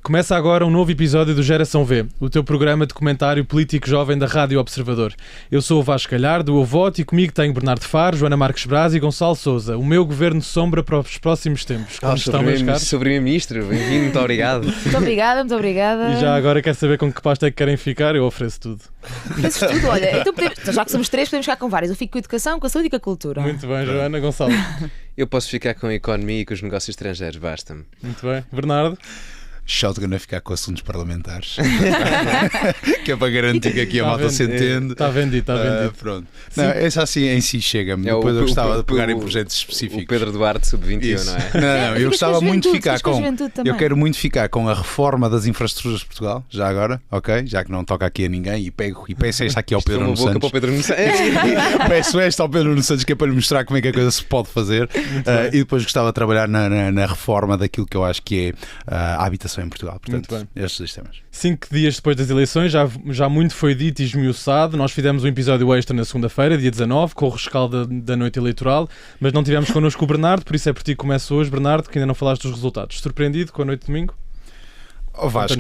Começa agora um novo episódio do Geração V, o teu programa de comentário político jovem da Rádio Observador. Eu sou o Vasco Galhardo, o voto, e comigo tenho Bernardo Faro, Joana Marques Braz e Gonçalo Sousa. O meu governo de sombra para os próximos tempos. Como estão, meus caros? Sr. Primeiro-Ministro, bem-vindo, muito obrigado. Muito obrigada. E já agora quer saber com que pasta é que querem ficar? Eu ofereço tudo. Ofereces tudo, olha. Então já que somos três, podemos ficar com várias. Eu fico com a educação, com a saúde e com a cultura. Muito bem, Joana. Gonçalo? Eu posso ficar com a economia e com os negócios estrangeiros, basta-me. Muito bem. Bernardo? Shotgun a ficar com assuntos parlamentares. Que é para garantir que aqui a malta se entende. Está vendido, está vendido. Pronto. Não, essa assim em si chega-me. Depois eu gostava de pegar em projetos específicos. O Pedro Duarte sub-21, não é? Não, eu gostava muito de ficar com. Eu quero muito ficar com a reforma das infraestruturas de Portugal, já agora, ok? Já que não toca aqui a ninguém, e peço esta aqui ao Pedro Nuno Santos. Peço esta ao Pedro Nuno Santos, que é para lhe mostrar como é que a coisa se pode fazer. E depois gostava de trabalhar na reforma daquilo que eu acho que é a habitação em Portugal. Portanto, estes dois temas. 5 dias depois das eleições, já muito foi dito e esmiuçado. Nós fizemos um episódio extra na segunda-feira, dia 19, com o rescaldo da noite eleitoral, mas não tivemos connosco o Bernardo, por isso é por ti que começo hoje, Bernardo, que ainda não falaste dos resultados. Surpreendido com a noite de domingo? Vasco,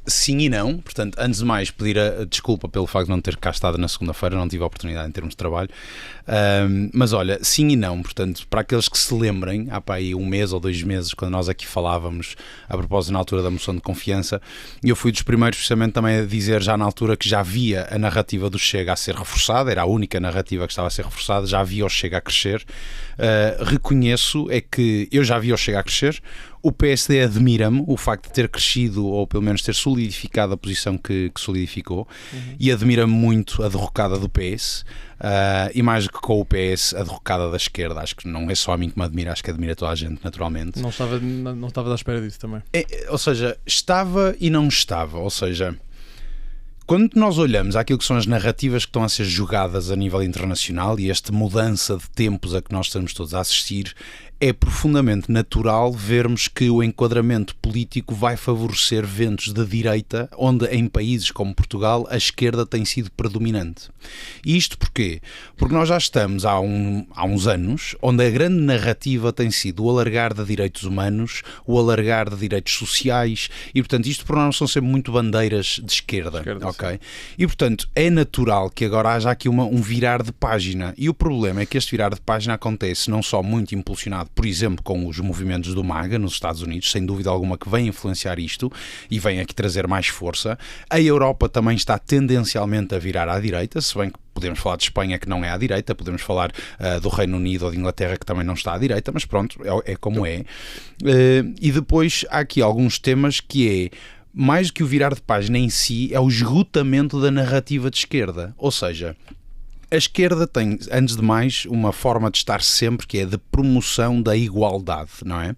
sim e não. Portanto, antes de mais, pedir a desculpa pelo facto de não ter cá estado na segunda-feira, não tive a oportunidade em termos de trabalho. Mas olha, sim e não. Portanto, para aqueles que se lembrem, há para aí 1 mês ou 2 meses, quando nós aqui falávamos a propósito na altura da moção de confiança, eu fui dos primeiros precisamente também a dizer já na altura que já via a narrativa do Chega a ser reforçada, era a única narrativa que estava a ser reforçada, já via o Chega a crescer. Reconheço é que eu já via o Chega a crescer. O PSD admira-me o facto de ter crescido, ou pelo menos ter solidificado a posição que solidificou, e admira-me muito a derrocada do PS, e mais do que com o PS, a derrocada da esquerda. Acho que não é só a mim que me admira, acho que admira toda a gente, naturalmente. Não estava à espera disso também. Ou seja, estava e não estava, ou seja... Quando nós olhamos àquilo que são as narrativas que estão a ser jogadas a nível internacional e esta mudança de tempos a que nós estamos todos a assistir, é profundamente natural vermos que o enquadramento político vai favorecer ventos da direita, onde em países como Portugal a esquerda tem sido predominante. E isto porquê? Porque nós já estamos há uns anos onde a grande narrativa tem sido o alargar de direitos humanos, o alargar de direitos sociais, e portanto isto por nós são sempre muito bandeiras de esquerda. Ok? E portanto é natural que agora haja aqui um virar de página, e o problema é que este virar de página acontece não só muito impulsionado, por exemplo, com os movimentos do MAGA nos Estados Unidos, sem dúvida alguma que vem influenciar isto e vem aqui trazer mais força. A Europa também está tendencialmente a virar à direita, se bem que podemos falar de Espanha, que não é à direita, podemos falar do Reino Unido ou de Inglaterra, que também não está à direita, mas pronto, é como é. E depois há aqui alguns temas que é, mais do que o virar de página em si, é o esgotamento da narrativa de esquerda. Ou seja, a esquerda tem, antes de mais, uma forma de estar sempre que é de promoção da igualdade, não é?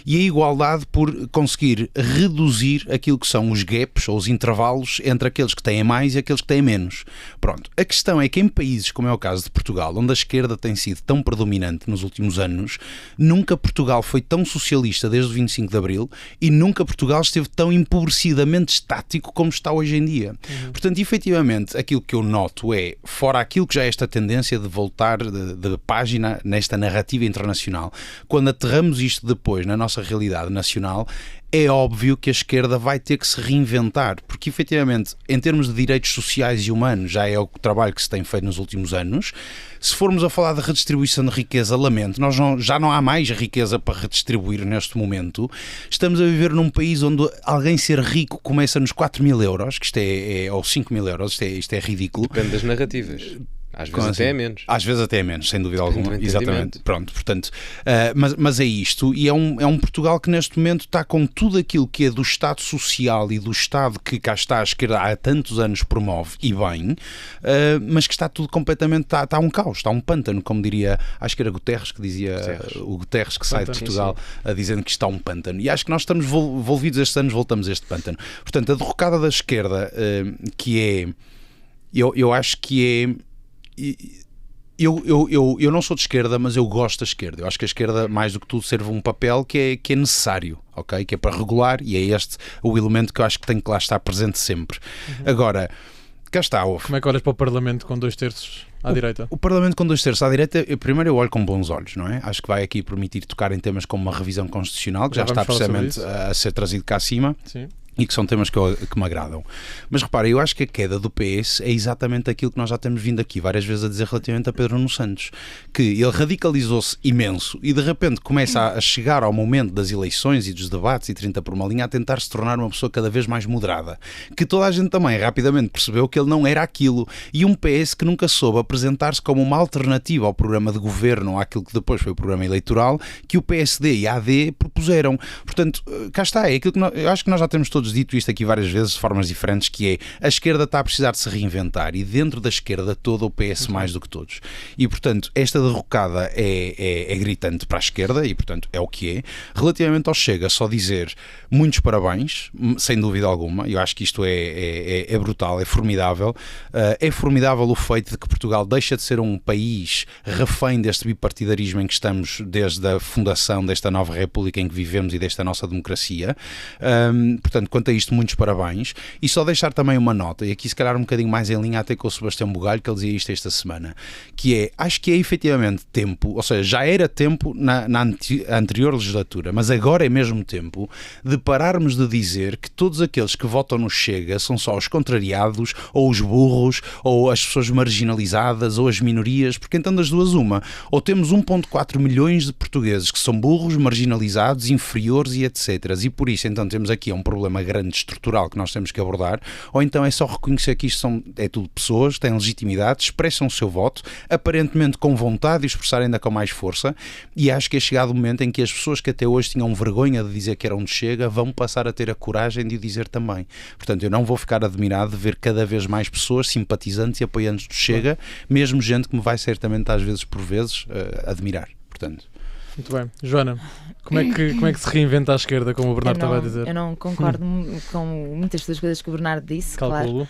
E a igualdade por conseguir reduzir aquilo que são os gaps ou os intervalos entre aqueles que têm mais e aqueles que têm menos. Pronto. A questão é que em países como é o caso de Portugal, onde a esquerda tem sido tão predominante nos últimos anos, nunca Portugal foi tão socialista desde o 25 de Abril e nunca Portugal esteve tão empobrecidamente estático como está hoje em dia. Portanto, efetivamente, aquilo que eu noto é, fora aquilo que já é esta tendência de voltar de página nesta narrativa internacional, quando aterramos isto depois na nossa realidade nacional, é óbvio que a esquerda vai ter que se reinventar, porque efetivamente, em termos de direitos sociais e humanos, já é o trabalho que se tem feito nos últimos anos. Se formos a falar de redistribuição de riqueza, lamento, já não há mais riqueza para redistribuir neste momento. Estamos a viver num país onde alguém ser rico começa nos 4.000 euros, que isto ou 5.000 euros, isto é ridículo. Depende das narrativas. Às vezes até é menos. Às vezes até é menos, sem dúvida alguma. Exatamente. Pronto, portanto, mas é isto. E é um Portugal que neste momento está com tudo aquilo que é do Estado social e do Estado que cá está a esquerda há tantos anos promove, e bem, mas que está tudo completamente, está um caos, está um pântano, como diria, acho que era Guterres que dizia, o Guterres que sai de Portugal dizendo que está um pântano. E acho que nós estamos envolvidos estes anos, voltamos a este pântano. Portanto, a derrocada da esquerda, que é, eu acho que é... Eu não sou de esquerda, mas eu gosto da esquerda. Eu acho que a esquerda, mais do que tudo, serve um papel que é necessário, ok? Que é para regular, e é este o elemento que eu acho que tem que lá estar presente sempre. Agora, cá está, houve. Como é que olhas para o Parlamento com 2/3 à direita? O Parlamento com 2/3 à direita, primeiro eu olho com bons olhos, não é? Acho que vai aqui permitir tocar em temas como uma revisão constitucional, que já está precisamente a ser trazido cá acima. Sim. E que são temas que me agradam. Mas repara, eu acho que a queda do PS é exatamente aquilo que nós já temos vindo aqui várias vezes a dizer relativamente a Pedro Nuno Santos, que ele radicalizou-se imenso e de repente começa a chegar ao momento das eleições e dos debates e 30 por uma linha a tentar se tornar uma pessoa cada vez mais moderada, que toda a gente também rapidamente percebeu que ele não era aquilo, e um PS que nunca soube apresentar-se como uma alternativa ao programa de governo, àquilo que depois foi o programa eleitoral, que o PSD e a AD propuseram. Portanto, cá está, é aquilo que eu acho que nós já temos todos dito isto aqui várias vezes de formas diferentes, que é a esquerda está a precisar de se reinventar e dentro da esquerda toda o PS mais do que todos. E portanto esta derrocada é gritante para a esquerda e portanto é o que é. Relativamente ao Chega, só dizer muitos parabéns, sem dúvida alguma. Eu acho que isto é brutal, é formidável. É formidável o feito de que Portugal deixa de ser um país refém deste bipartidarismo em que estamos desde a fundação desta nova república em que vivemos e desta nossa democracia. Portanto, quanto a isto, muitos parabéns. E só deixar também uma nota, e aqui se calhar um bocadinho mais em linha até com o Sebastião Bugalho, que ele dizia isto esta semana, que é, acho que é efetivamente tempo, ou seja, já era tempo na anterior legislatura, mas agora é mesmo tempo de pararmos de dizer que todos aqueles que votam no Chega são só os contrariados, ou os burros, ou as pessoas marginalizadas, ou as minorias, porque então das duas uma, ou temos 1,4 milhões de portugueses que são burros, marginalizados, inferiores e etc. E por isso então temos aqui um problema grande estrutural que nós temos que abordar, ou então é só reconhecer que isto é tudo pessoas que têm legitimidade, expressam o seu voto, aparentemente com vontade de expressar ainda com mais força, e acho que é chegado o momento em que as pessoas que até hoje tinham vergonha de dizer que eram de Chega vão passar a ter a coragem de o dizer também. Portanto, eu não vou ficar admirado de ver cada vez mais pessoas simpatizantes e apoiantes do Chega, mesmo gente que me vai certamente às vezes, por vezes, admirar. Portanto... Muito bem. Joana, como é que se reinventa a esquerda, como o Bernardo estava a dizer? Eu não concordo com muitas das coisas que o Bernardo disse, Calculo.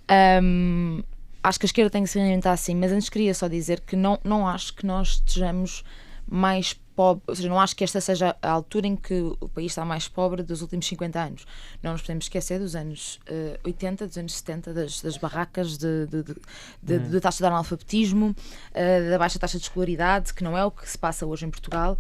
claro. Acho que a esquerda tem que se reinventar sim, mas antes queria só dizer que não acho que nós estejamos mais pobres, ou seja, não acho que esta seja a altura em que o país está mais pobre dos últimos 50 anos. Não nos podemos esquecer dos anos 80, dos anos 70, das barracas, da taxa de analfabetismo, da baixa taxa de escolaridade, que não é o que se passa hoje em Portugal.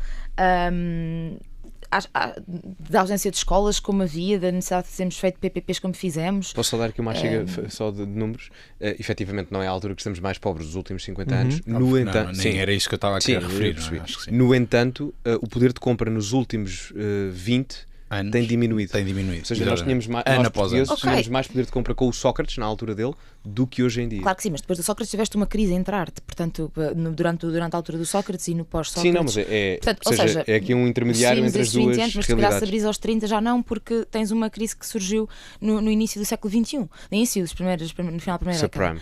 Da ausência de escolas como havia, da necessidade de termos feito PPPs como fizemos. Posso só dar aqui uma chega só de números? Efetivamente não é a altura que estamos mais pobres dos últimos 50 anos. No entanto, nem era isso que eu estava a querer referir. Acho que sim. No entanto, o poder de compra nos últimos 20 anos tem diminuído. Ou seja, nós tínhamos tínhamos mais poder de compra com o Sócrates, na altura dele, do que hoje em dia. Claro que sim, mas depois do Sócrates tiveste uma crise a entrar-te, portanto, durante a altura do Sócrates e no pós-Sócrates. Sim, não, mas portanto, é aqui um intermediário entre as duas anos, mas se calhar se abris aos 30 já não, porque tens uma crise que surgiu no início do século XXI, no início no final da primeira década.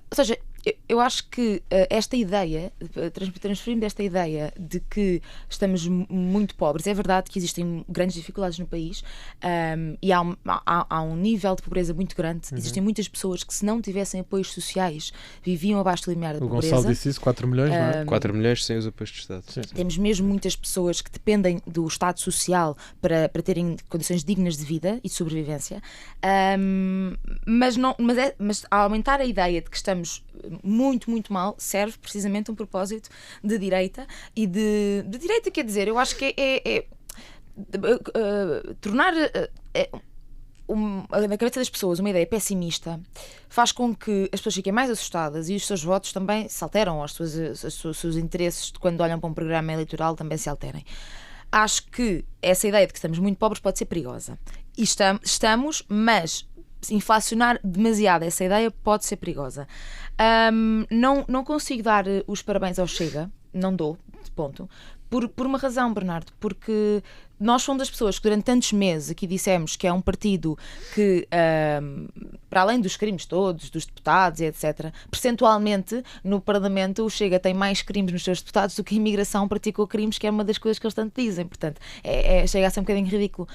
Ou seja, eu acho que esta ideia, transferimos esta ideia de que estamos muito pobres, é verdade que existem grandes dificuldades no país e há um nível de pobreza muito grande. Existem muitas pessoas que, se não tivessem apoios sociais, viviam abaixo do limiar da pobreza. O Gonçalo disse isso, 4 milhões, não é? 4 milhões sem os apoios de Estado. Sim. Temos mesmo muitas pessoas que dependem do Estado Social para terem condições dignas de vida e de sobrevivência, mas ao aumentar a ideia de que estamos muito, muito mal, serve precisamente um propósito de direita e de direita, quer dizer, eu acho que tornar na cabeça das pessoas uma ideia pessimista faz com que as pessoas fiquem mais assustadas e os seus votos também se alteram, os seus interesses quando olham para um programa eleitoral também se alterem. Acho que essa ideia de que estamos muito pobres pode ser perigosa. E estamos, mas inflacionar demasiado essa ideia pode ser perigosa. Não consigo dar os parabéns ao Chega, não dou, ponto. Por uma razão, Bernardo, porque nós fomos das pessoas que durante tantos meses aqui dissemos que é um partido que, para além dos crimes todos, dos deputados e etc., percentualmente no Parlamento o Chega tem mais crimes nos seus deputados do que a imigração praticou crimes, que é uma das coisas que eles tanto dizem. Portanto, chega a ser um bocadinho ridículo.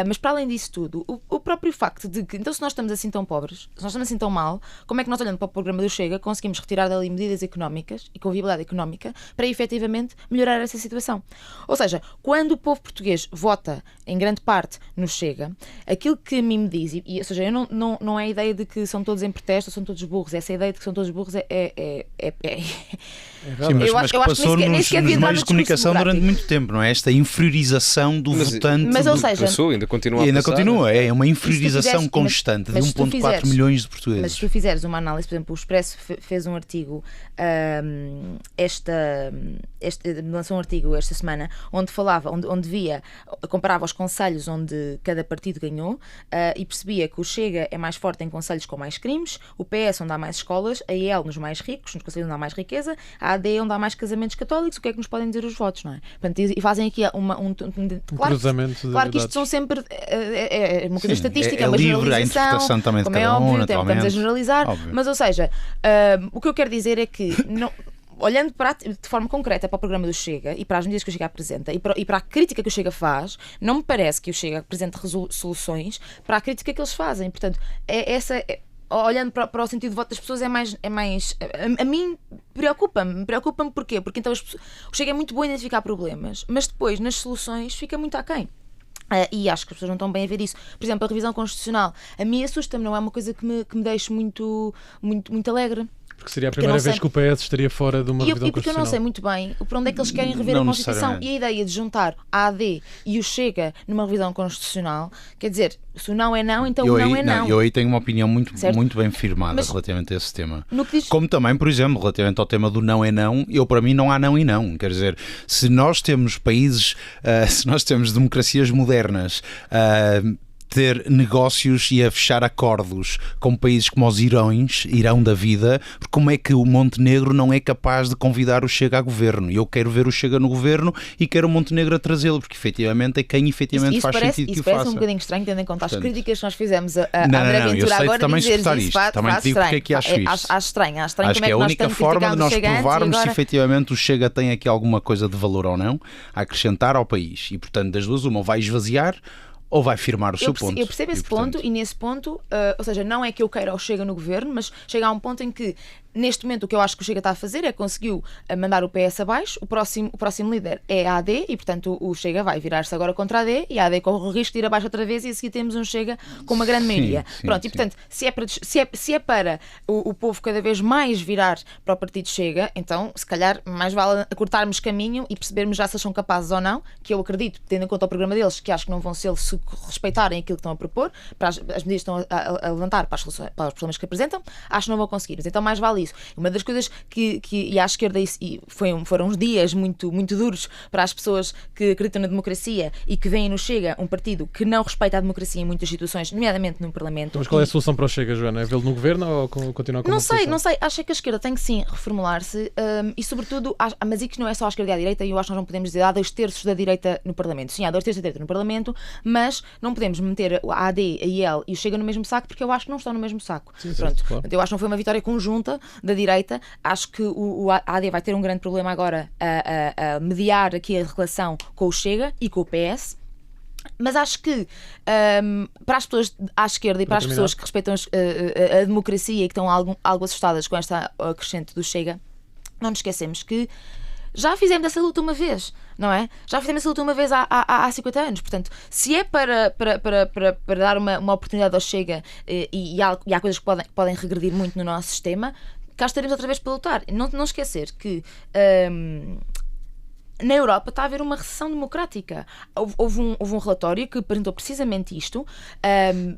Mas para além disso tudo, o próprio facto de que, então, se nós estamos assim tão pobres, se nós estamos assim tão mal, como é que nós, olhando para o programa do Chega, conseguimos retirar dali medidas económicas e com viabilidade económica para efetivamente melhorar essa situação? Ou seja, quando o povo português vota em grande parte no Chega, aquilo que a mim me diz, ou seja, eu não é a ideia de que são todos em protesto ou são todos burros, essa ideia de que são todos burros Sim, mas que passou nos meios de comunicação durante muito tempo, não é? Esta inferiorização do votante. Mas, ou seja, passou, ainda continua a passar. Continua, é uma inferiorização constante de 1,4 milhões de portugueses. Mas se tu fizeres uma análise, por exemplo, o Expresso fez um artigo, lançou um artigo esta semana, onde falava, onde via, comparava os concelhos onde cada partido ganhou, e percebia que o Chega é mais forte em concelhos com mais crimes, o PS onde há mais escolas, a IEL nos mais ricos, nos concelhos onde há mais riqueza, a AD onde há mais casamentos católicos. O que é que nos podem dizer os votos, não é? Portanto, e fazem aqui cruzamento. Claro que isto são sempre é uma coisa estatística, é uma livre a interpretação também de como cada é óbvio, naturalmente. Estamos a generalizar, óbvio. Mas, ou seja, o que eu quero dizer é que olhando de forma concreta para o programa do Chega e para as medidas que o Chega apresenta e para a crítica que o Chega faz, não me parece que o Chega apresente soluções para a crítica que eles fazem. Portanto, olhando para o sentido de voto das pessoas, a mim preocupa-me porquê? Porque então o Chega é muito bom em identificar problemas, mas depois nas soluções fica muito aquém. E acho que as pessoas não estão bem a ver isso. Por exemplo, a revisão constitucional a mim assusta-me, não é uma coisa que me deixe muito alegre. Porque seria a primeira vez que o PS estaria fora de uma revisão constitucional. E porque eu não sei muito bem para onde é que eles querem rever a Constituição. E a ideia de juntar a AD e o Chega numa revisão constitucional, quer dizer, se o não é não, então o não é não. Eu aí tenho uma opinião muito bem firmada relativamente a esse tema. Como também, por exemplo, relativamente ao tema do não é não, para mim não há não e não. Quer dizer, se nós temos países, se nós temos democracias modernas, ter negócios e a fechar acordos com países como os Irão da vida, porque como é que o Montenegro não é capaz de convidar o Chega a governo? Eu quero ver o Chega no governo e quero o Montenegro a trazê-lo, porque efetivamente é quem efetivamente faz sentido que o faça. Isso parece um bocadinho estranho, tendo em conta as críticas que nós fizemos a André Ventura agora, também dizer isso, também te digo porque é que acho isso. Acho estranho acho como que é a única forma de nós provarmos se efetivamente o Chega tem aqui alguma coisa de valor ou não a acrescentar ao país. E portanto, das duas, uma vai esvaziar ou vai firmar o seu ponto. Eu percebo esse ponto, e nesse ponto, ou seja, não é que eu queira o Chega no governo, mas chega a um ponto em que, neste momento, o que eu acho que o Chega está a fazer é conseguiu mandar o PS abaixo, o próximo líder é a AD, e portanto o Chega vai virar-se agora contra a AD, e a AD corre o risco de ir abaixo outra vez, e a seguir temos um Chega com uma grande maioria. E portanto, se é para o povo cada vez mais virar para o partido Chega, então se calhar mais vale cortarmos caminho e percebermos já se eles são capazes ou não, que eu acredito, tendo em conta o programa deles, que acho que não vão ser se respeitarem aquilo que estão a propor, para as medidas que estão a levantar, para os problemas que apresentam, acho que não vão conseguir. Mas então mais vale isso. Uma das coisas que à esquerda foram uns dias muito, muito duros para as pessoas que acreditam na democracia e que veem no Chega um partido que não respeita a democracia em muitas situações, nomeadamente no Parlamento. Mas qual é a solução para o Chega, Joana? É vê-lo no governo ou continuar com Não sei. Acho que a esquerda tem que sim reformular-se e sobretudo, mas isso não é só a esquerda e a direita, e eu acho que nós não podemos dizer há 2/3 da direita no Parlamento. Sim, há 2/3 da direita no Parlamento, mas não podemos meter a AD, a IEL e o Chega no mesmo saco, porque eu acho que não estão no mesmo saco. Sim, pronto. Claro. Eu acho que não foi uma vitória conjunta da direita. Acho que a AD vai ter um grande problema agora a mediar aqui a relação com o Chega e com o PS. Mas acho que para as pessoas à esquerda e para as pessoas que respeitam a democracia e que estão algo assustadas com esta crescente do Chega, não nos esquecemos que já fizemos essa luta uma vez, não é? Já fizemos essa luta uma vez há 50 anos. Portanto, se é para dar uma oportunidade ao Chega e há coisas que podem regredir muito no nosso sistema, cá estaremos outra vez para lutar. Não esquecer que na Europa está a haver uma recessão democrática. Houve um relatório que apresentou precisamente isto,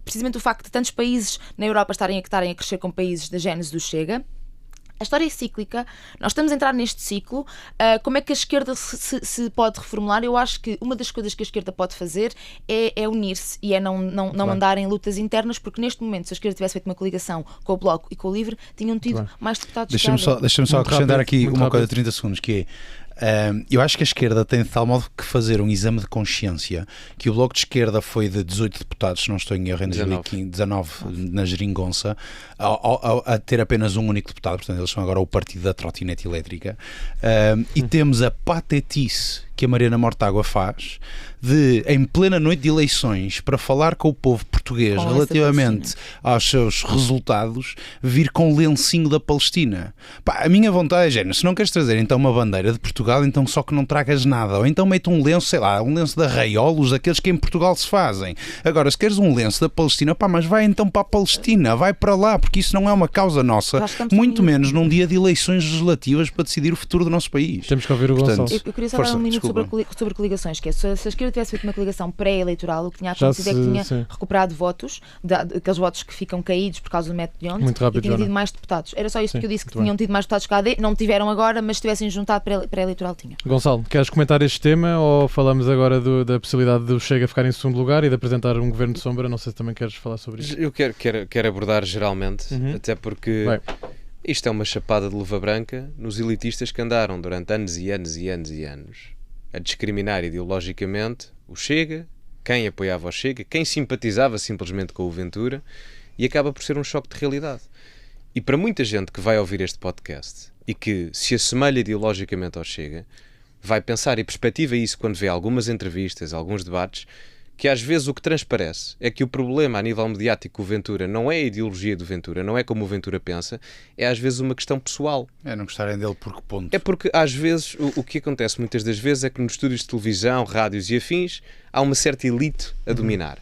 precisamente o facto de tantos países na Europa estarem a crescer com países da gênese do Chega. A história é cíclica, nós estamos a entrar neste ciclo. Como é que a esquerda se pode reformular? Eu acho que uma das coisas que a esquerda pode fazer é unir-se e é não andar em lutas internas, porque neste momento, se a esquerda tivesse feito uma coligação com o Bloco e com o Livre, tinham tido mais deputados. Deixa-me só acrescentar aqui uma coisa de 30 segundos, que é eu acho que a esquerda tem de tal modo que fazer um exame de consciência, que o Bloco de Esquerda foi de 18 deputados, se não estou em erro, em 2019 na Geringonça, a ter apenas um único deputado. Portanto, eles são agora o partido da trotinete elétrica, e temos a patetice que a Mariana Mortágua faz de, em plena noite de eleições, para falar com o povo português relativamente aos seus resultados, vir com o lencinho da Palestina. Pá, a minha vontade é género, se não queres trazer então uma bandeira de Portugal, então só que não tragas nada, ou então mete um lenço, sei lá, um lenço de arraiolos, daqueles que em Portugal se fazem. Agora, se queres um lenço da Palestina, pá, mas vai então para a Palestina, vai para lá, porque isso não é uma causa nossa, muito menos num dia de eleições legislativas para decidir o futuro do nosso país. Temos que ouvir o Gonçalo. Eu queria só dar um minuto sobre coligações, que é, se a esquerda tivesse feito uma coligação pré-eleitoral, o que tinha acontecido é que tinha recuperado votos, aqueles votos que ficam caídos por causa do método de ontem, e tinha tido mais deputados. Era só isto que eu disse, que tinham tido mais deputados que a AD, não tiveram agora, mas se tivessem juntado pré-eleitoral tinha. Gonçalo, queres comentar este tema ou falamos agora da possibilidade do Chega ficar em segundo lugar e de apresentar um governo de sombra? Não sei se também queres falar sobre isso. Eu quero abordar geralmente, até porque isto é uma chapada de luva branca nos elitistas que andaram durante anos e anos e anos e anos a discriminar ideologicamente o Chega, quem apoiava o Chega, quem simpatizava simplesmente com o Ventura, e acaba por ser um choque de realidade. E para muita gente que vai ouvir este podcast e que se assemelha ideologicamente ao Chega, vai pensar e perspectiva isso quando vê algumas entrevistas, alguns debates, que às vezes o que transparece é que o problema a nível mediático com o Ventura não é a ideologia do Ventura, não é como o Ventura pensa, é às vezes uma questão pessoal. É não gostarem dele por que ponto? É porque às vezes o que acontece muitas das vezes é que nos estúdios de televisão, rádios e afins há uma certa elite a dominar.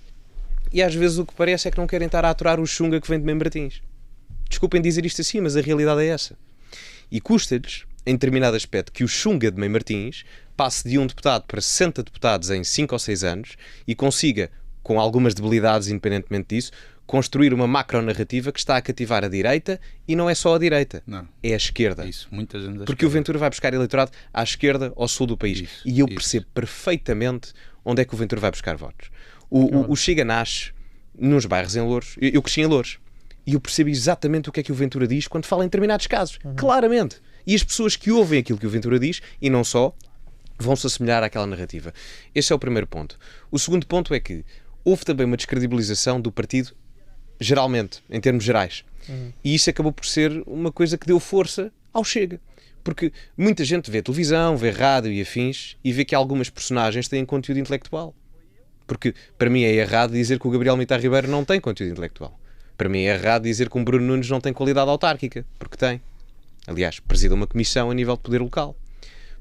E às vezes o que parece é que não querem estar a aturar o chunga que vem de Mem Martins. Desculpem dizer isto assim, mas a realidade é essa. E custa-lhes, em determinado aspecto, que o chunga de Mem Martins passe de um deputado para 60 deputados em 5 ou 6 anos e consiga, com algumas debilidades independentemente disso, construir uma macronarrativa que está a cativar a direita, e não é só a direita, é a esquerda. Isso, muita gente porque o Ventura vai buscar eleitorado à esquerda, ao sul do país. E eu percebo perfeitamente onde é que o Ventura vai buscar votos. O Chega nasce nos bairros em Louros. Eu cresci em Louros. E eu percebo exatamente o que é que o Ventura diz quando fala em determinados casos. Claramente. E as pessoas que ouvem aquilo que o Ventura diz, e não só, vão-se assemelhar àquela narrativa. Esse é o primeiro ponto. O segundo ponto é que houve também uma descredibilização do partido, geralmente, em termos gerais. E isso acabou por ser uma coisa que deu força ao Chega. Porque muita gente vê televisão, vê rádio e afins, e vê que algumas personagens têm conteúdo intelectual. Porque, para mim, é errado dizer que o Gabriel Mitar Ribeiro não tem conteúdo intelectual. Para mim, é errado dizer que um Bruno Nunes não tem qualidade autárquica, porque tem. Aliás, preside uma comissão a nível de poder local.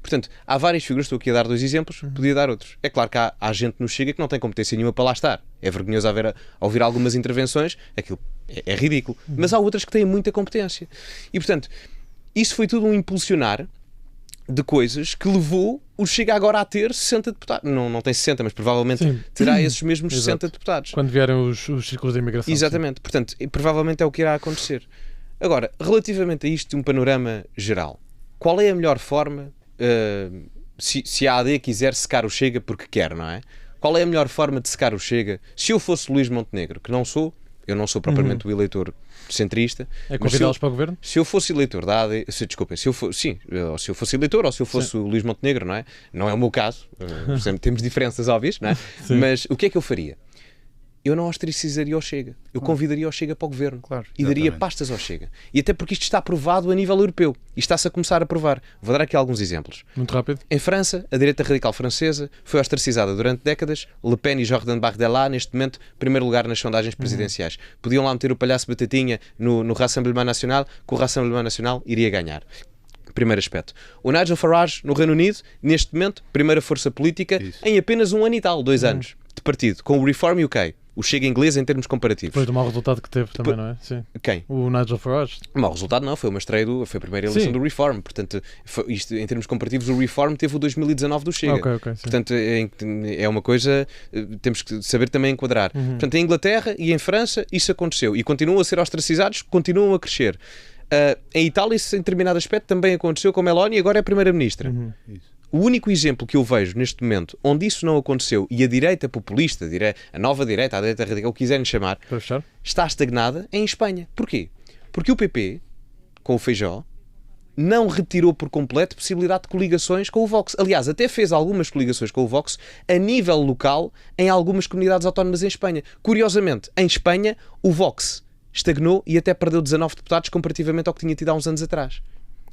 Portanto, há várias figuras, estou aqui a dar 2 exemplos, podia dar outros. É claro que há gente no Chega que não tem competência nenhuma para lá estar. É vergonhoso ouvir algumas intervenções, aquilo é ridículo. Mas há outras que têm muita competência. E, portanto, isso foi tudo um impulsionar de coisas que levou o Chega agora a ter 60 deputados. Não tem 60, mas provavelmente terá esses mesmos 60 deputados. Quando vierem os círculos de imigração. Exatamente. Sim. Portanto, provavelmente é o que irá acontecer. Agora, relativamente a isto de um panorama geral, qual é a melhor forma, se a AD quiser secar o Chega porque quer, não é? Qual é a melhor forma de secar o Chega? Se eu fosse Luís Montenegro, que não sou, eu não sou propriamente o eleitor centrista. É convidá-los para o governo? Se eu fosse eleitor da AD, desculpem, se eu fosse eleitor ou se eu fosse o Luís Montenegro, não é? Não é o meu caso, temos diferenças óbvias, não é? Mas o que é que eu faria? Eu não ostracizaria o Chega. Eu convidaria o Chega para o governo. Claro, e daria pastas ao Chega. E até porque isto está aprovado a nível europeu. E está-se a começar a provar. Vou dar aqui alguns exemplos. Muito rápido. Em França, a direita radical francesa foi ostracizada durante décadas. Le Pen e Jordan Bardella, neste momento, primeiro lugar nas sondagens presidenciais. Podiam lá meter o palhaço Batatinha no Rassemblement National, que o Rassemblement National iria ganhar. Primeiro aspecto. O Nigel Farage, no Reino Unido, neste momento, primeira força política, em apenas 1 ano e tal, 2 anos de partido, com o Reform UK. O Chega inglês em termos comparativos. Foi do mau resultado que teve também, não é? Sim. Quem? O Nigel Farage. O mau resultado não, foi uma estreia, foi a primeira eleição do Reform. Portanto, isto, em termos comparativos, o Reform teve o 2019 do Chega. Portanto, é uma coisa, temos que saber também enquadrar. Portanto, em Inglaterra e em França isso aconteceu. E continuam a ser ostracizados, continuam a crescer. Em Itália isso em determinado aspecto também aconteceu com Meloni e agora é Primeira-Ministra. O único exemplo que eu vejo neste momento onde isso não aconteceu e a direita populista, a nova direita, a direita radical, o que quiserem chamar, está estagnada é em Espanha. Porquê? Porque o PP, com o Feijóo, não retirou por completo a possibilidade de coligações com o Vox. Aliás, até fez algumas coligações com o Vox a nível local em algumas comunidades autónomas em Espanha. Curiosamente, em Espanha, o Vox estagnou e até perdeu 19 deputados comparativamente ao que tinha tido há uns anos atrás.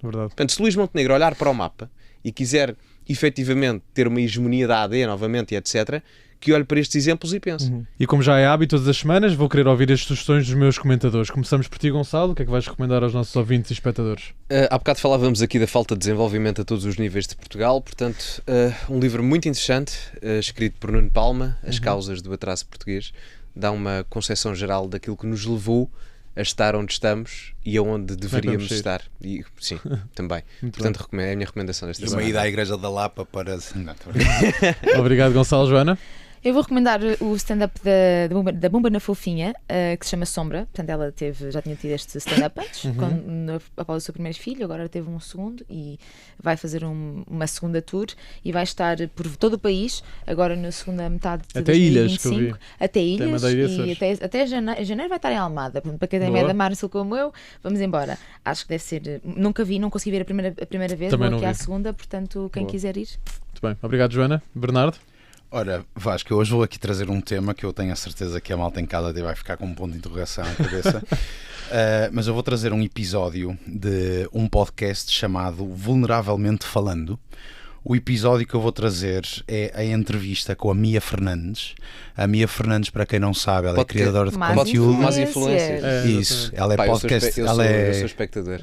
Verdade. Portanto, se Luís Montenegro olhar para o mapa e quiser efetivamente ter uma hegemonia da AD novamente e etc., que olhe para estes exemplos e pense. E como já é hábito todas as semanas, vou querer ouvir as sugestões dos meus comentadores. Começamos por ti, Gonçalo. O que é que vais recomendar aos nossos ouvintes e espectadores? Há bocado falávamos aqui da falta de desenvolvimento a todos os níveis de Portugal, portanto, um livro muito interessante, escrito por Nuno Palma, As Causas do Atraso Português, dá uma concepção geral daquilo que nos levou a estar onde estamos e aonde deveríamos estar. E, sim, também. Portanto, é a minha recomendação desta semana. Uma ida à Igreja da Lapa para... Obrigado, Gonçalo. Joana? Eu vou recomendar o stand-up da Bumba na Fofinha, que se chama Sombra. Portanto, ela já tinha tido este stand-up antes, após o seu primeiro filho, agora teve um segundo e vai fazer uma segunda tour e vai estar por todo o país, agora na segunda metade de até 2025. Ilhas, que eu vi. Até Ilhas e até janeiro vai estar em Almada. Portanto, para quem tem medo da Mar Sul como eu, vamos embora. Acho que deve ser... não consegui ver a primeira vez, também vou aqui vi. à segunda, portanto, quem quiser ir. Muito bem. Obrigado, Joana. Bernardo? Ora, Vasco, eu hoje vou aqui trazer um tema que eu tenho a certeza que a malta em casa vai ficar com um ponto de interrogação na cabeça. Mas eu vou trazer um episódio de um podcast chamado Vulneravelmente Falando. O episódio que eu vou trazer é a entrevista com a Mia Fernandes. A Mia Fernandes, para quem não sabe, ela é criadora de conteúdo. Más influências. Isso, ela é podcast. Eu sou espectador.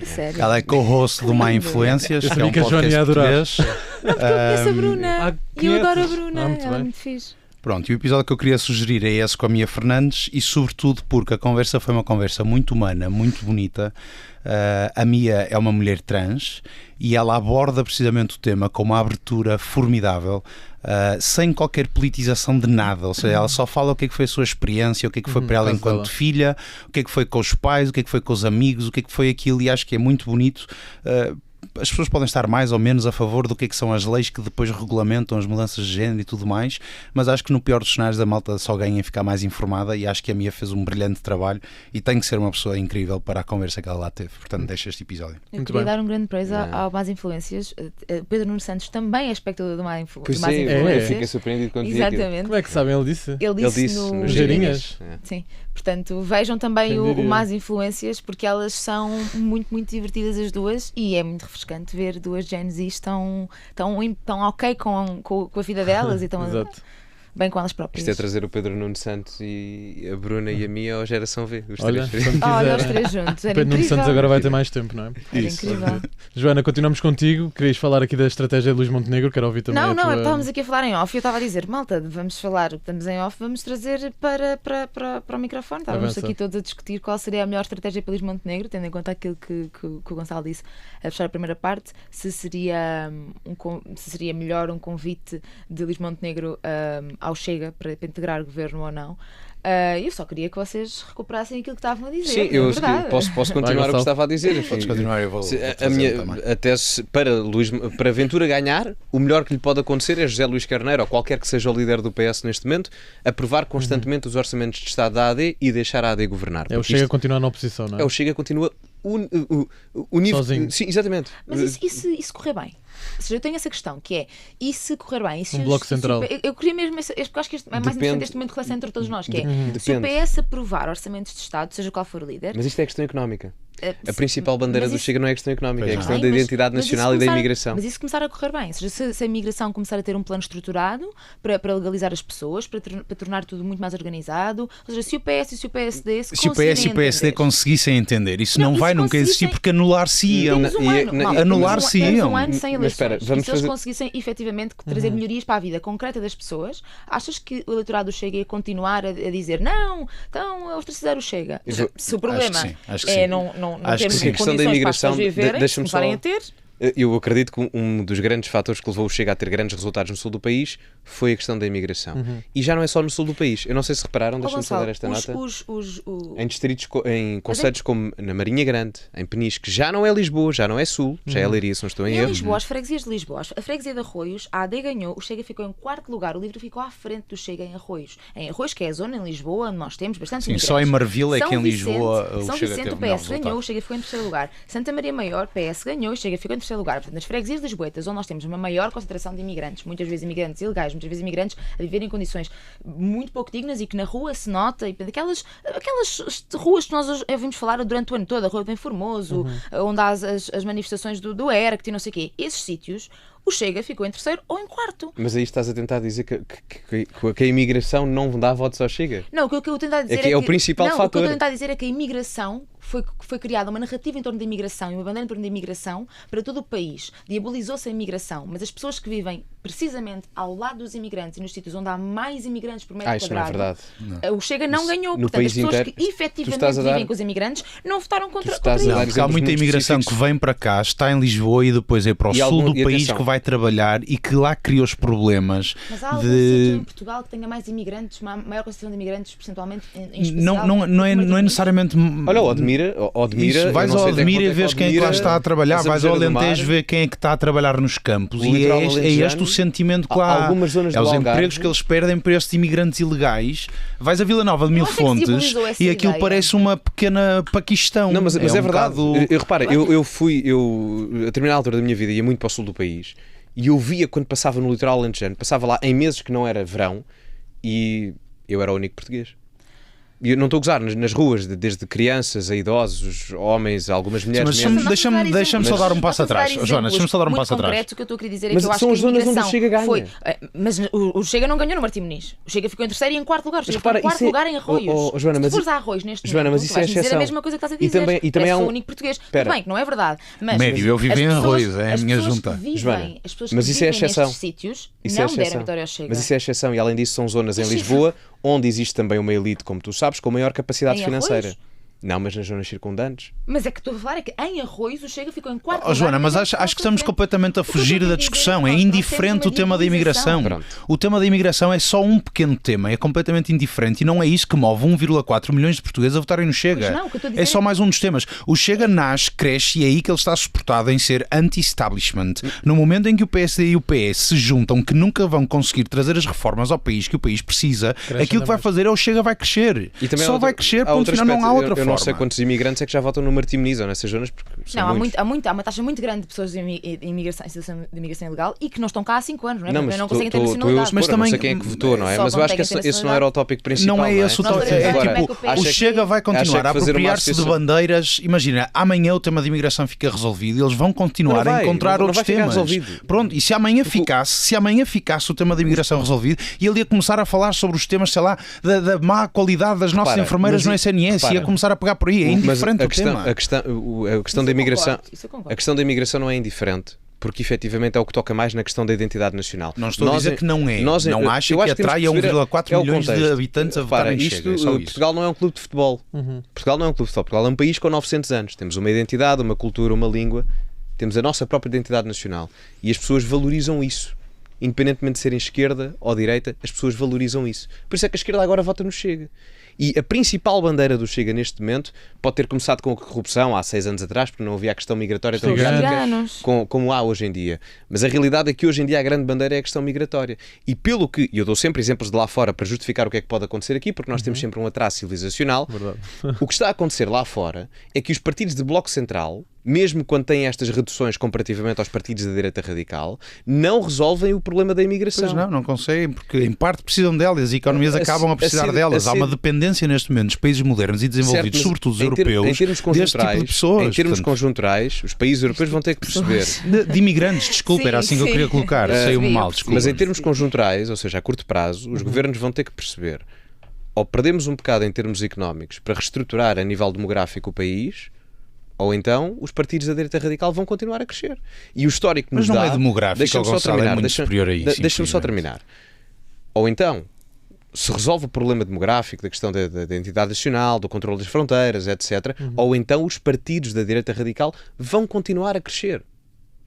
Sério? Ela é co-host do Má Influências, que é um que a Joana ia podcast adorar. português. Essa Bruna, eu adoro a Bruna, muito ela é bem. muito fixe. Pronto, e o episódio que eu queria sugerir é esse com a Mia Fernandes e sobretudo porque a conversa foi uma conversa muito humana, muito bonita. A Mia é uma mulher trans e ela aborda precisamente o tema com uma abertura formidável, sem qualquer politização de nada, ou seja, ela só fala o que é que foi a sua experiência, o que é que foi para ela enquanto filha, o que é que foi com os pais, o que é que foi com os amigos, o que é que foi aquilo, e acho que é muito bonito. As pessoas podem estar mais ou menos a favor do que é que são as leis que depois regulamentam as mudanças de género e tudo mais, mas acho que no pior dos cenários a malta só ganha em ficar mais informada, e acho que a Mia fez um brilhante trabalho e tem que ser uma pessoa incrível para a conversa que ela lá teve. Portanto, deixa este episódio. Eu Muito queria bem. dar um grande praise ao Más Influências. Pedro Nuno Santos também é espectador do Más Pois Influências. fiquei surpreendido quando vi aquilo. Exatamente. Como é que sabem? Ele disse? Ele disse nos Geirinhas. Sim, portanto vejam também o Más Influências, porque elas são muito, muito divertidas as duas, e é muito refrescante ver duas Gen Zs tão ok com a vida delas e tão Exato. bem com elas próprias. Isto é trazer o Pedro Nuno Santos e a Bruna e a Mia à geração V. Os Olha, três. quando Olha, os quiser. três juntos, era Pedro Nuno incrível. Santos agora vai ter mais tempo, não é? Era incrível. Joana, continuamos contigo. Querias falar aqui da estratégia de Luís Montenegro? Quero ouvir também Não, a tua... estávamos aqui a falar em off e eu estava a dizer, malta, vamos falar, estamos em off, vamos trazer para o microfone. Estávamos Avança. aqui todos a discutir qual seria a melhor estratégia para Luís Montenegro, tendo em conta aquilo que o Gonçalo disse a fechar a primeira parte, se seria melhor um convite de Luís Montenegro ao Chega para integrar o governo ou não. Eu só queria que vocês recuperassem aquilo que estavam a dizer. Sim, eu verdade. posso continuar o que estava a dizer. Podes continuar, eu vou A minha, até para Ventura ganhar, o melhor que lhe pode acontecer é José Luís Carneiro, ou qualquer que seja o líder do PS neste momento, aprovar constantemente os orçamentos de Estado da AD e deixar a AD governar. É o Chega a continuar na oposição, não é? É o Chega continua unido. Sozinho. Sim, exatamente. Mas e se correr bem? Ou seja, eu tenho essa questão, que é, e se correr bem? E se bloco central. Eu queria mesmo, porque acho que este é mais Depende. importante este momento de relação entre todos nós, que é, se o Depende. PS aprovar orçamentos de Estado, seja qual for o líder... Mas isto é questão económica. A principal bandeira mas do isso- Chega não é questão económica, é Pois questão Bem, da mas- identidade mas nacional isso e da começar- imigração. Mas isso começar a correr bem, ou seja, se a imigração começar a ter um plano estruturado para legalizar as pessoas, para tornar tudo muito mais organizado, ou seja, se o PS e se o PSD Se o PS e o PSD conseguissem entender, isso não Não, vai isso nunca existir, conseguissem- porque anular-se-iam. Temos um E- ano, e- malta, anular-se temos iam. um ano sem Mas eleições. espera, E vamos se eles fazer- conseguissem efetivamente trazer melhorias para a vida concreta das pessoas, achas que o eleitorado do Chega ia continuar a dizer não, estão a ostracizar o Chega? Eu vou- Se o problema acho que é sim. não Acho termos que sim. A questão da condições para as imigração, pessoas viverem, deixa-me começarem só- a ter... Eu acredito que um dos grandes fatores que levou o Chega a ter grandes resultados no sul do país foi a questão da imigração. E já não é só no sul do país. Eu não sei se repararam, deixa-me só dar esta nota. Em distritos, em concelhos como na Marinha Grande, em Peniche, que já não é Lisboa, já não é Sul, já é Leiria, se não estou em Em erro. Lisboa, as freguesias de Lisboa, a freguesia de Arroios, a AD ganhou, o Chega ficou em 4º lugar, o LIVRE ficou à frente do Chega em Arroios. Em Arroios, que é a zona em Lisboa onde nós temos bastante Sim, só em Marvila é que em São Lisboa o São Chega Vicente, teve o melhor PS ganhou, resultado. o Chega ficou em 3º lugar. Santa Maria Maior, PS ganhou, o Chega ficou em terceiro lugar. Portanto, nas freguesias lisboetas, onde nós temos uma maior concentração de imigrantes, muitas vezes imigrantes ilegais, muitas vezes imigrantes a viver em condições muito pouco dignas e que na rua se nota, e aquelas ruas que nós ouvimos falar durante o ano todo, a Rua do Bem Formoso, onde há as manifestações do ERCT e não sei o quê, esses sítios, o Chega ficou em terceiro ou em quarto. Mas aí estás a tentar dizer que a imigração não dá votos ao Chega? Não, o que eu estou a tentar dizer é que é o principal fator. O que eu estou a tentar dizer é que a imigração foi criada uma narrativa em torno da imigração e uma bandeira em torno da imigração para todo o país. Diabolizou-se a imigração, mas as pessoas que vivem precisamente ao lado dos imigrantes e nos sítios onde há mais imigrantes por metro quadrado, isso não é verdade. O Chega não ganhou. No Portanto, país as pessoas inteiro, que efetivamente vivem com os imigrantes não votaram contra isso. Porque há muita imigração que vem para cá, está em Lisboa e depois é para o sul do país que vai trabalhar e que lá cria os problemas. Mas há algum sítio em Portugal que tenha mais imigrantes, maior concentração de imigrantes percentualmente em especial? Não é necessariamente... Olha, o Admira, vais ao Admira e vês quem é que lá está a trabalhar, vais ao Alentejo ver quem é que está a trabalhar nos campos, e é este o sentimento que lá há. Algumas zonas é os empregos que eles perdem para estes imigrantes ilegais. Vais a Vila Nova de Mil Fontes e aquilo parece uma pequena Paquistão. Não, mas é verdade. Repara, eu a determinada altura da minha vida ia muito para o sul do país e eu via quando passava no litoral alentejano, passava lá em meses que não era verão e eu era o único português. E eu não estou a gozar, nas ruas, desde crianças a idosos, homens, algumas mulheres mesmo. Mas deixa-me só dar um passo atrás. Joana, deixa-me só dar um passo atrás. O que eu estou a querer dizer é que eu acho que a imigração foi... Mas o Chega não ganhou no Martim Muniz. O Chega ficou em terceiro e em quarto lugar. O Chega ficou em quarto lugar em Arroios. Joana, se fores a Arroios neste momento, mas isso é exceção. dizer a mesma coisa que estás a dizer. E também há o único português. Tudo bem, que não é verdade. Médio, eu vivo em Arroios, é a minha junta. Joana, as pessoas que mas isso é vivem exceção. nestes sítios não deram vitória ao Chega. Mas isso é exceção e além disso são zonas em Lisboa onde existe também uma elite, como tu sabes, com maior capacidade financeira. Não, mas nas zonas circundantes. Mas é que estou a falar é que em Arroios o Chega ficou em quarto lugar. Joana, mas acho que estamos completamente a fugir da discussão. É indiferente o tema da imigração. O tema da imigração é só um pequeno tema, é completamente indiferente e não é isso que move 1,4 milhões de portugueses a votarem no Chega. É só mais um dos temas. O Chega nasce, cresce e é aí que ele está suportado em ser anti-establishment. No momento em que o PSD e o PS se juntam, que nunca vão conseguir trazer as reformas ao país que o país precisa, aquilo que vai fazer é o Chega vai crescer. Só vai crescer, ponto final, não há outra forma. Não sei quantos imigrantes é que já votam no Martim Muniz ou nessas zonas, porque há uma taxa muito grande de pessoas em situação de imigração ilegal e que não estão cá há 5 anos, não é? Mas não conseguem ter nacionalidade. Mas também não sei quem é que votou, não é? Mas eu acho que esse não era o tópico principal. Não é esse o tópico. O Chega vai continuar a apropriar-se de bandeiras. Imagina, amanhã o tema de imigração fica resolvido e eles vão continuar a encontrar outros temas. Pronto, e se amanhã ficasse o tema da imigração resolvido e ele ia começar a falar sobre os temas, sei lá, da má qualidade das nossas enfermeiras no SNS, ia começar a pegar por aí. É indiferente o tema. A questão da imigração, a questão da imigração não é indiferente, porque efetivamente é o que toca mais na questão da identidade nacional. Não estou a dizer que não é. Não acho que atrai 1,4 milhões de habitantes a votarem no Chega. Portugal não é um clube de futebol. Portugal não é um clube de futebol. Portugal é um país com 900 anos. Temos uma identidade, uma cultura, uma língua. Temos a nossa própria identidade nacional. E as pessoas valorizam isso. Independentemente de serem esquerda ou direita, as pessoas valorizam isso. Por isso é que a esquerda agora vota no Chega. E a principal bandeira do Chega neste momento pode ter começado com a corrupção há 6 anos atrás, porque não havia a questão migratória tão grande como há hoje em dia. Mas a realidade é que hoje em dia a grande bandeira é a questão migratória. E pelo que, e eu dou sempre exemplos de lá fora para justificar o que é que pode acontecer aqui, porque nós temos sempre um atraso civilizacional. O que está a acontecer lá fora é que os partidos de bloco central, mesmo quando têm estas reduções comparativamente aos partidos da direita radical, não resolvem o problema da imigração. Pois não conseguem, porque em parte precisam delas, as economias acabam a precisar delas. Há uma dependência neste momento dos países modernos e desenvolvidos, sobretudo os europeus, deste tipo de pessoas. Em termos conjunturais, os países europeus vão ter que perceber... De imigrantes, desculpa, era assim que eu queria colocar, saiu-me mal, desculpa. Mas em termos conjunturais, ou seja, a curto prazo, os governos vão ter que perceber, ou perdemos um bocado em termos económicos para reestruturar a nível demográfico o país, ou então os partidos da direita radical vão continuar a crescer. E o histórico nos dá... Mas não é demográfico, o Gonçalo é muito superior a isso. Deixa-me só terminar. Ou então, se resolve o problema demográfico, da questão da identidade nacional, do controle das fronteiras, etc., ou então os partidos da direita radical vão continuar a crescer.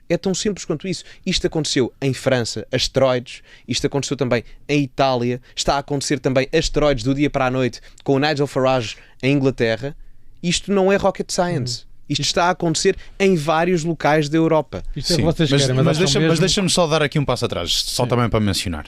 É tão simples quanto isso. Isto aconteceu em França, asteroides. Isto aconteceu também em Itália. Está a acontecer também asteroides do dia para a noite com o Nigel Farage em Inglaterra. Isto não é rocket science. Isto está a acontecer em vários locais da Europa. Isto é o que vocês querem, mas deixa-me só dar aqui um passo atrás, só também para mencionar.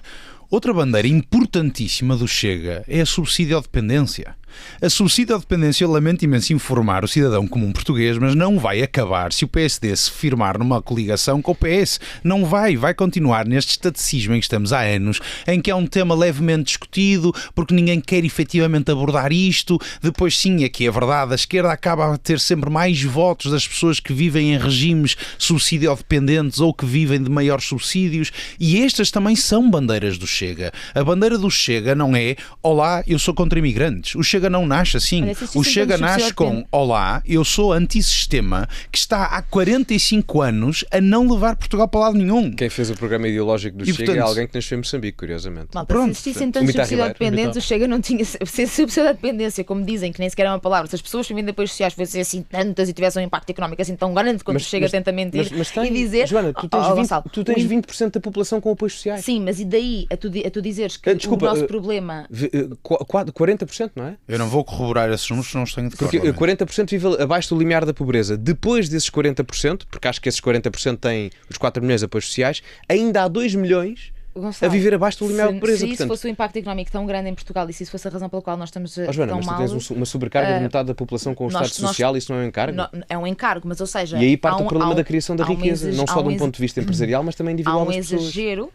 Outra bandeira importantíssima do Chega é a subsídio-dependência. A subsídio-dependência, eu lamento imenso informar o cidadão comum português, mas não vai acabar se o PSD se firmar numa coligação com o PS. Não vai continuar neste estaticismo em que estamos há anos, em que é um tema levemente discutido, porque ninguém quer efetivamente abordar isto. Depois sim, aqui é verdade, a esquerda acaba a ter sempre mais votos das pessoas que vivem em regimes subsídio-dependentes ou que vivem de maiores subsídios, e estas também são bandeiras do Chega. A bandeira do Chega não é olá, eu sou contra imigrantes. O Chega não nasce assim. O Chega nasce com olá, eu sou antissistema, que está há 45 anos a não levar Portugal para lado nenhum. Quem fez o programa ideológico do Chega é alguém que nasceu em Moçambique, curiosamente. Se existissem tantos subsídio-dependentes, o Chega não tinha subsídio-dependência, como dizem, que nem sequer é uma palavra. Se as pessoas que vivem de apoios sociais fossem assim tantas e tivessem um impacto económico assim tão grande quanto o Chega tenta mentir e dizer... Joana, tu tens 20% da população com apoios sociais. Sim, mas e daí a tu dizeres que o nosso problema... 40%, não é? Eu não vou corroborar esses números, não os tenho de cor. Porque 40% vive abaixo do limiar da pobreza. Depois desses 40%, porque acho que esses 40% têm os 4 milhões de apoios sociais, ainda há 2 milhões... Gonçalo, a viver abaixo do limiar de pobreza. Se isso fosse o impacto económico tão grande em Portugal e se isso fosse a razão pela qual nós estamos Joana, tão mas tu mal... tens uma sobrecarga de metade da população com o Estado Social, isso não é um encargo? É um encargo, mas ou seja... E aí parte o problema da criação da riqueza, não só de um ponto de vista empresarial, mas também individual das pessoas. Há um exagero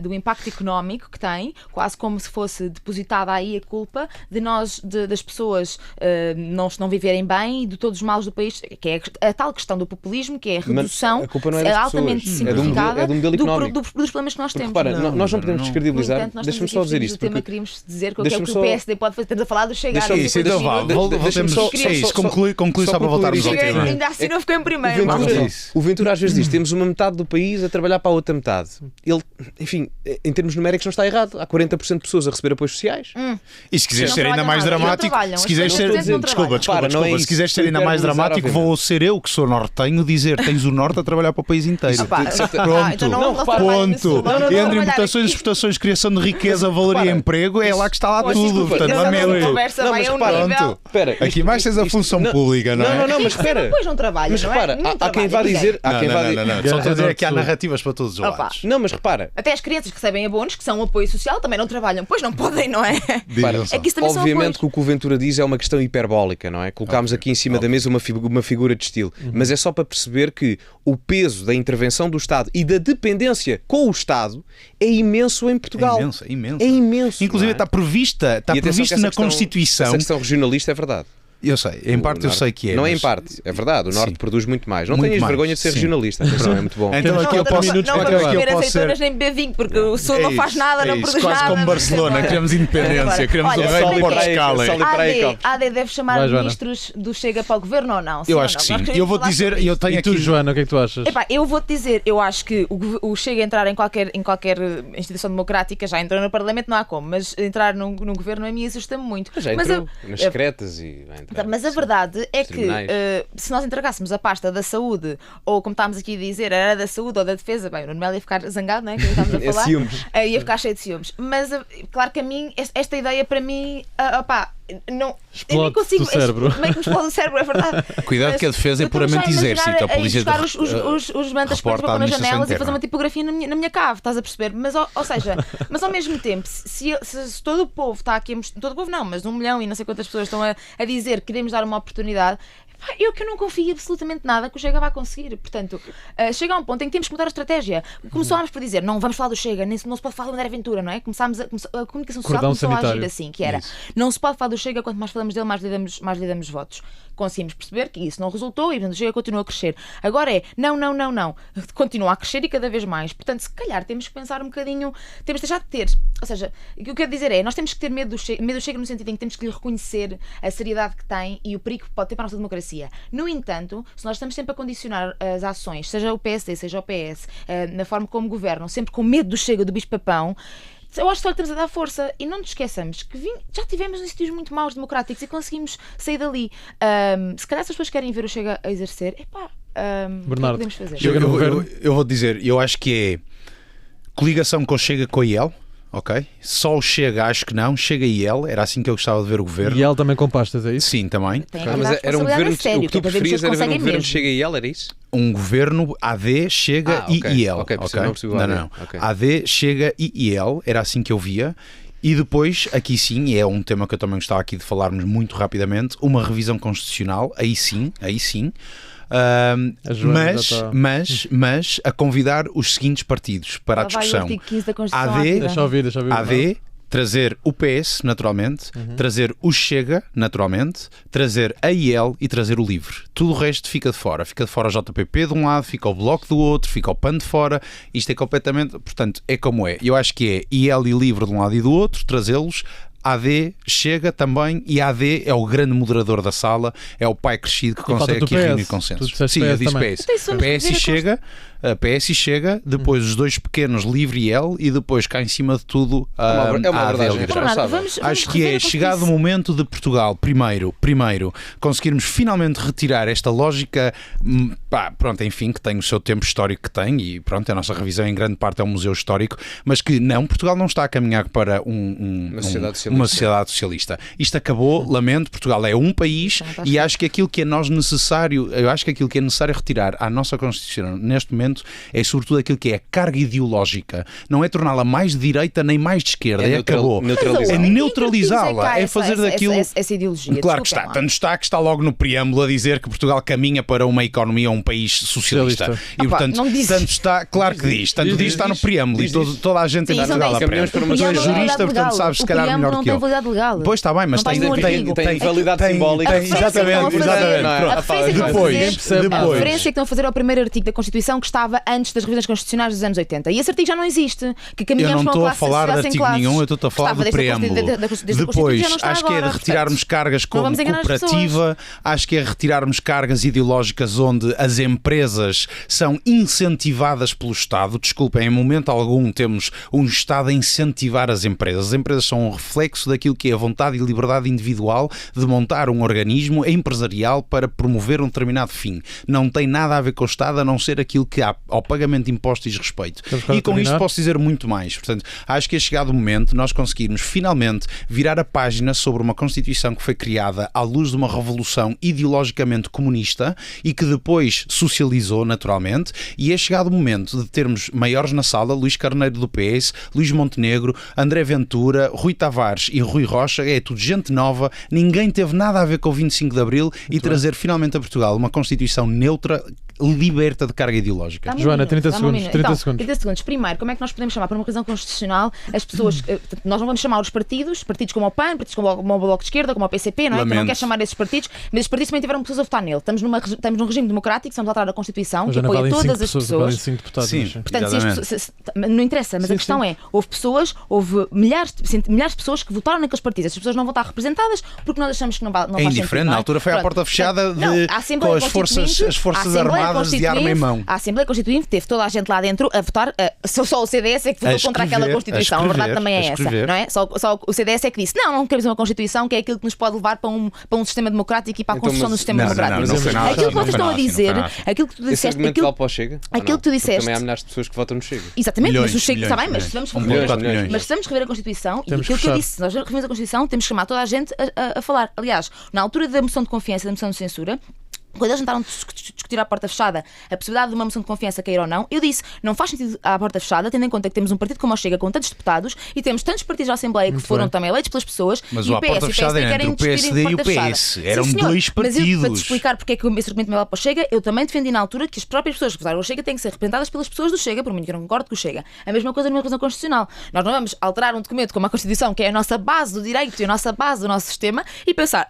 do impacto económico que tem, quase como se fosse depositada aí a culpa de das pessoas não viverem bem e de todos os males do país, que é a tal questão do populismo, que é a redução altamente simplificada dos problemas que nós temos. Repara, nós não podemos descredibilizar. Deixa-me só dizer isto. Queríamos dizer que é o que o PSD pode fazer. Estamos a falar do Chegar. Conclui só para voltarmos ao tema. Ainda assim não ficou em primeiro. O Ventura às vezes diz: temos uma metade do país a trabalhar para a outra metade. Ele, enfim, em termos numéricos não está errado. Há 40% de pessoas a receber apoios sociais. E se quiseres ser ainda mais dramático, se quiseres ser. Desculpa, se quiseres ser ainda mais dramático, vou ser eu, que sou nortenho, dizer: tens o Norte a trabalhar para o país inteiro. Ponto. Entre importações, exportações, criação de riqueza, valor e emprego, é lá que está lá tudo. Portanto, aqui mais tens a função pública, não é? Não, mas espera. Depois não trabalha, mas repara, há quem vá dizer. Só estou a dizer que há narrativas para todos os lados. Não, mas repara. Até as crianças que recebem abonos, que são um apoio social, também não trabalham. Pois não podem, não é? É que isso também obviamente que o que o Ventura diz é uma questão hiperbólica, não é? Colocámos aqui em cima da mesa uma figura de estilo. Mas é só para perceber que o peso da intervenção do Estado e da dependência com o Estado é imenso em Portugal. É imenso. Inclusive está previsto na Constituição. Essa questão regionalista é verdade. Eu sei, em parte eu sei que é. Não é em parte, é verdade. O Norte produz muito mais. Não tenhas vergonha de ser regionalista. Atenção, é muito bom. Então aqui eu posso. Não vamos comer azeitonas nem beber vinho, porque o Sul não faz nada, não produz nada. Quase como Barcelona, queremos independência, queremos o rei de Portugal. A AD deve chamar ministros do Chega para o governo ou não? Eu acho que sim. Eu vou dizer, eu tenho aqui. E tu, Joana, o que é que tu achas? Eu vou-te dizer, eu acho que o Chega entrar em qualquer instituição democrática, já entrou no Parlamento, não há como, mas entrar num governo a mim assusta-me muito. Já entrou nas secretas e vai entrar. Mas a verdade é que se nós entregássemos a pasta da saúde, ou como estávamos aqui a dizer, era da saúde ou da defesa, bem, o Nuno Melo ia ficar zangado, não é? Que estávamos a falar. Ia ficar cheio de ciúmes. Mas claro que a mim, esta ideia para mim, não, eu nem consigo. Meio que me explode o cérebro, é verdade. Cuidado que a defesa é puramente exército. A polícia buscar os mantas para pôr nas janelas e fazer uma tipografia na minha cave, estás a perceber? Mas, ou seja, mas ao mesmo tempo, se todo o povo está aqui, todo o povo não, mas 1 milhão e não sei quantas pessoas estão a dizer que queremos dar uma oportunidade, eu que não confio absolutamente nada que o Chega vai conseguir. Portanto, chega a um ponto em que temos que mudar a estratégia. Começámos por dizer, não vamos falar do Chega, nem não se pode falar do André Ventura, não é? A comunicação social começou a agir assim, que era, não se pode falar do Chega, quanto mais falamos dele, mais lhe damos votos. Conseguimos perceber que isso não resultou e o Chega continua a crescer. Agora não. Continua a crescer e cada vez mais. Portanto, se calhar temos que pensar um bocadinho, temos de deixar de ter. Ou seja, o que eu quero dizer é, nós temos que ter medo do Chega no sentido em que temos que lhe reconhecer a seriedade que tem e o perigo que pode ter para a nossa democracia. No entanto, se nós estamos sempre a condicionar as ações, seja o PSD, seja o PS, na forma como governam, sempre com medo do Chega, do bicho-papão, eu acho que só lhe estamos a dar força. E não nos esqueçamos que já tivemos sítios muito maus democráticos e conseguimos sair dali. Se calhar se as pessoas querem ver o Chega a exercer, Bernardo, o que podemos fazer? Eu vou dizer, eu acho que é coligação com o Chega com o IEL. Ok? Só o Chega, acho que não. Chega e IEL, era assim que eu gostava de ver o governo. E IEL também com pastas, é isso? Sim, também. Mas era um governo, o que tu preferias era ver um governo Chega e IEL, era isso? Um governo AD, Chega e IEL. Ok, não. AD, Chega e IEL, era assim que eu via. E depois, aqui sim, e é um tema que eu também gostava aqui de falarmos muito rapidamente, uma revisão constitucional, aí sim, mas a convidar os seguintes partidos para a discussão. AD, trazer o PS, naturalmente, trazer o Chega, naturalmente, trazer a IEL e trazer o LIVRE. Tudo o resto fica de fora. Fica de fora o JPP de um lado, fica o Bloco do outro, fica o PAN de fora. Isto é completamente... Portanto, é como é. Eu acho que é IEL e LIVRE de um lado e do outro, trazê-los. AD Chega também, e AD é o grande moderador da sala, é o pai crescido que consegue aqui reunir consenso. Sim, eu disse PS. PS e Chega, depois os dois pequenos, LIVRE e IEL, e depois cá em cima de tudo a AD. Acho que é chegado o momento de Portugal, primeiro, conseguirmos finalmente retirar esta lógica, pronto, enfim, que tem o seu tempo histórico que tem, e pronto, a nossa revisão em grande parte é um museu histórico, mas que não, Portugal não está a caminhar para uma sociedade socialista. Isto acabou, lamento, Portugal é um país, e acho que aquilo que é necessário retirar à nossa Constituição neste momento é sobretudo aquilo que é a carga ideológica. Não é torná-la mais de direita nem mais de esquerda. Acabou. É neutralizá-la. É fazer daquilo... Essa ideologia. Claro que está. Tanto está que está logo no preâmbulo a dizer que Portugal caminha para uma economia, um país socialista. E portanto, tanto está... Claro que diz. Tanto diz, está no preâmbulo. E toda a gente em Portugal aprende. Tu és jurista, portanto sabes se calhar melhor que eu. Pois está bem, mas tem validade simbólica. Exatamente. A referência que estão a fazer ao primeiro artigo da Constituição que estava antes das revisões constitucionais dos anos 80. E esse artigo já não existe. Que caminhamos para uma classe social sem classes. Eu não estou a falar de artigo nenhum, eu estou a falar do preâmbulo. Depois, acho que é de retirarmos cargas como cooperativa, acho que é retirarmos cargas ideológicas onde as empresas são incentivadas pelo Estado. Desculpem, em momento algum temos um Estado a incentivar as empresas. As empresas são um reflexo daquilo que é a vontade e liberdade individual de montar um organismo empresarial para promover um determinado fim. Não tem nada a ver com o Estado, a não ser aquilo que há ao pagamento de impostos diz respeito. E com isto posso dizer muito mais. Portanto, acho que é chegado o momento de nós conseguirmos finalmente virar a página sobre uma Constituição que foi criada à luz de uma revolução ideologicamente comunista e que depois socializou naturalmente, e é chegado o momento de termos maiores na sala, Luís Carneiro do PS, Luís Montenegro, André Ventura, Rui Tavares e Rui Rocha, é tudo gente nova, ninguém teve nada a ver com o 25 de Abril e trazer finalmente a Portugal uma Constituição neutra, liberta de carga ideológica. Joana, 30 segundos. 30 segundos. Primeiro, como é que nós podemos chamar para uma revisão constitucional as pessoas... Nós não vamos chamar os partidos como o PAN, partidos como o Bloco de Esquerda, como o PCP, não é? Que não quer chamar esses partidos, mas esses partidos também tiveram pessoas a votar nele. Estamos num regime democrático, estamos a alterar a Constituição, que apoia todas as pessoas. Sim, portanto, não interessa, mas a questão é, houve milhares de pessoas que votaram naqueles partidos. Essas pessoas não vão estar representadas porque nós achamos que não faz sentido. É indiferente, na altura foi à porta fechada com as Forças Armadas de arma em mão. A Assembleia Constituinte teve toda a gente lá dentro a votar, só o CDS é que votou contra aquela Constituição. A verdade também é essa, não é? Só o CDS é que disse, não queremos uma Constituição que é aquilo que nos pode levar para um sistema democrático e para a construção do sistema democrático. Aquilo que vocês estão a dizer, aquilo que tu disseste, aquilo que tu disseste. Também há milhares de pessoas que votam no Chega. Exatamente, mas o Chega, está bem, mas se vamos rever a Constituição, e aquilo que eu disse, nós revemos a Constituição, temos que chamar toda a gente a falar. Aliás, na altura da moção de confiança, da moção de censura, quando eles tentaram discutir à porta fechada a possibilidade de uma moção de confiança cair ou não, eu disse, não faz sentido à porta fechada, tendo em conta que temos um partido como o Chega com tantos deputados e temos tantos partidos da Assembleia que foram também eleitos pelas pessoas, mas e o PS e o PSD querem discutir em porta fechada. Eram dois partidos. Mas eu, para te explicar porque é que esse argumento me leva para o Chega, eu também defendi na altura que as próprias pessoas que votaram o Chega têm que ser representadas pelas pessoas do Chega, por mim que eu não concordo com o Chega. A mesma coisa numa revisão constitucional. Nós não vamos alterar um documento como a Constituição, que é a nossa base do direito e a nossa base do nosso sistema, e pensar,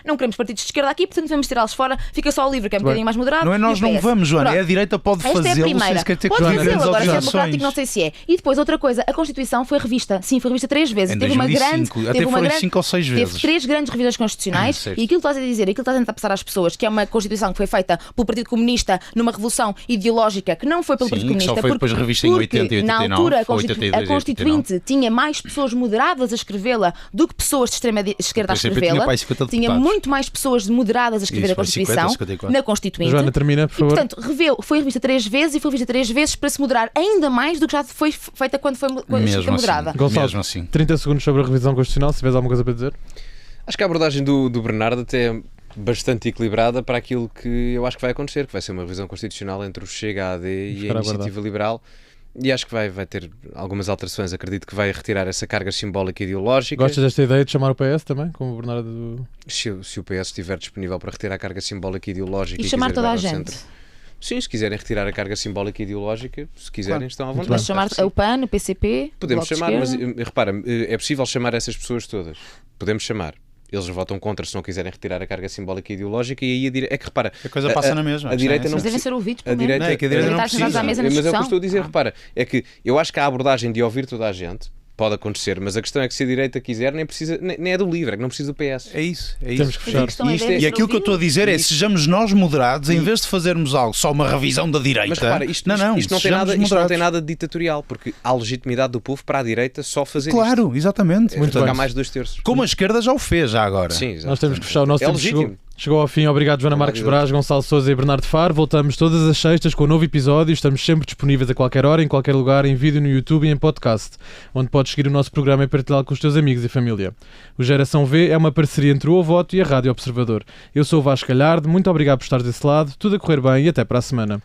não queremos partidos de esquerda aqui, portanto vamos tirá-los fora, fica só o LIVRE, que é mais moderado. Não é nós não vamos, Joana, é a direita pode fazê-lo sem sequer ter que ver grandes agora se é alterações. democrático, não sei se é. E depois outra coisa, a Constituição foi revista. Sim, foi revista 3 vezes. Em 2005, até foram 5 ou 6 vezes. Teve 3 grandes revisões constitucionais e aquilo que estás a dizer, aquilo que estás a tentar passar às pessoas, que é uma Constituição que foi feita pelo Partido Comunista numa revolução ideológica que não foi pelo Partido Comunista, só foi depois revista em 80 e 89, na altura a Constituinte tinha mais pessoas moderadas a escrevê-la do que pessoas de extrema esquerda a escrevê-la. Tinha muito mais pessoas moderadas a escrever a Constituição na Constituinte. Joana, termina, por favor. Portanto, foi revista 3 vezes e foi revista 3 vezes para se moderar ainda mais do que já foi feita quando foi moderada. Gonçalo, 30 segundos sobre a revisão constitucional, se tiveres alguma coisa para dizer. Acho que a abordagem do Bernardo até é bastante equilibrada para aquilo que eu acho que vai acontecer, que vai ser uma revisão constitucional entre o Chega, a AD e a Iniciativa Liberal. E acho que vai ter algumas alterações. Acredito que vai retirar essa carga simbólica e ideológica. Gostas desta ideia de chamar o PS também, como o Bernardo? Se o PS estiver disponível para retirar a carga simbólica e ideológica E chamar quiser toda a levar ao gente. centro. Sim, se quiserem retirar a carga simbólica e ideológica, se quiserem, estão à vontade. Mas chamar Acho que sim. o PAN, o PCP, Podemos Bloco de chamar, mas Esquerda. repara, é possível chamar essas pessoas todas. Podemos chamar. Eles votam contra se não quiserem retirar a carga simbólica e ideológica, e aí é que repara, A coisa passa na mesma. a direita não Mas devem ser ouvidos, a pelo menos. direita, Não, é que a direita não Devem estar sentados precisa. à mesa na mas é o que eu discussão. estou a dizer, repara, é que eu acho que a abordagem de ouvir toda a gente pode acontecer, mas a questão é que se a direita quiser, nem é do LIVRE, é que não precisa do PS. É isso. Temos que Mas a fechar. questão é Isto é- deve E ser aquilo que eu estou a ouvido. dizer é, sejamos nós moderados, em vez de fazermos algo, só uma revisão da direita. Mas repara, isto não tem sejamos nada, isto não moderados. tem nada de ditatorial, porque há legitimidade do povo para a direita só fazer Claro, exatamente. isto. Muito Há bem. mais de 2/3. Como a esquerda já o fez, já agora. Sim, exato. Nós temos que fechar o nosso É tempo. legítimo. Chegou ao fim. Obrigado, Joana Marques Braz, Gonçalo Sousa e Bernardo Faro. Voltamos todas as sextas com um novo episódio. Estamos sempre disponíveis a qualquer hora, em qualquer lugar, em vídeo no YouTube e em podcast, onde podes seguir o nosso programa e partilhá-lo com os teus amigos e família. O Geração V é uma parceria entre o Voto e a Rádio Observador. Eu sou o Vasco Galhardo. Muito obrigado por estar desse lado. Tudo a correr bem e até para a semana.